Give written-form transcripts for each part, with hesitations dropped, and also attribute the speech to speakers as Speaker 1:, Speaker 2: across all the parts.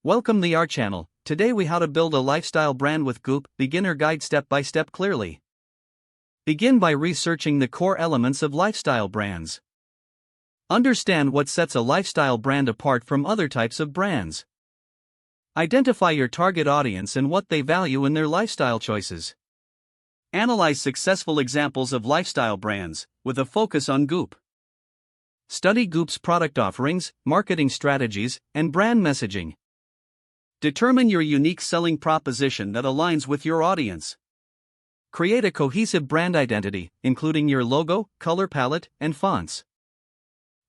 Speaker 1: Welcome to our channel. Today we how to build a lifestyle brand with Goop, beginner guide step by step clearly. Begin by researching the core elements of lifestyle brands. Understand what sets a lifestyle brand apart from other types of brands. Identify your target audience and what they value in their lifestyle choices. Analyze successful examples of lifestyle brands, with a focus on Goop. Study Goop's product offerings, marketing strategies, and brand messaging. Determine your unique selling proposition that aligns with your audience. Create a cohesive brand identity, including your logo, color palette, and fonts.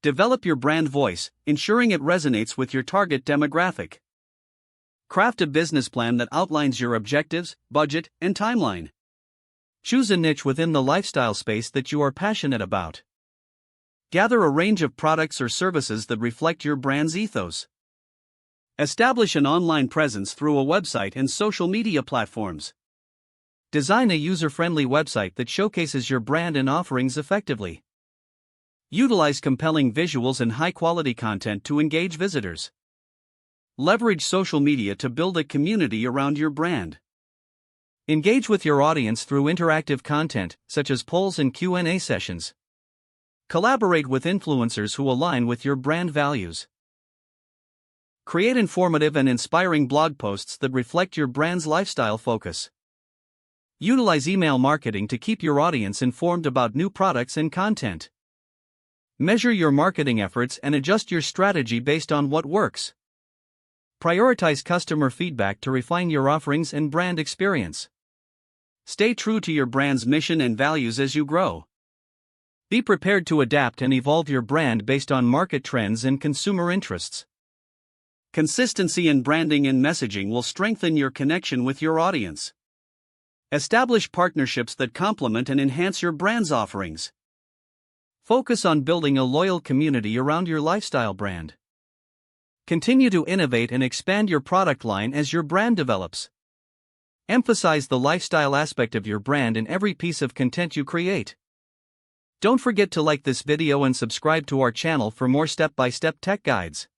Speaker 1: Develop your brand voice, ensuring it resonates with your target demographic. Craft a business plan that outlines your objectives, budget, and timeline. Choose a niche within the lifestyle space that you are passionate about. Gather a range of products or services that reflect your brand's ethos. Establish an online presence through a website and social media platforms. Design a user-friendly website that showcases your brand and offerings effectively. Utilize compelling visuals and high-quality content to engage visitors. Leverage social media to build a community around your brand. Engage with your audience through interactive content, such as polls and Q&A sessions. Collaborate with influencers who align with your brand values. Create informative and inspiring blog posts that reflect your brand's lifestyle focus. Utilize email marketing to keep your audience informed about new products and content. Measure your marketing efforts and adjust your strategy based on what works. Prioritize customer feedback to refine your offerings and brand experience. Stay true to your brand's mission and values as you grow. Be prepared to adapt and evolve your brand based on market trends and consumer interests. Consistency in branding and messaging will strengthen your connection with your audience. Establish partnerships that complement and enhance your brand's offerings. Focus on building a loyal community around your lifestyle brand. Continue to innovate and expand your product line as your brand develops. Emphasize the lifestyle aspect of your brand in every piece of content you create. Don't forget to like this video and subscribe to our channel for more step-by-step tech guides.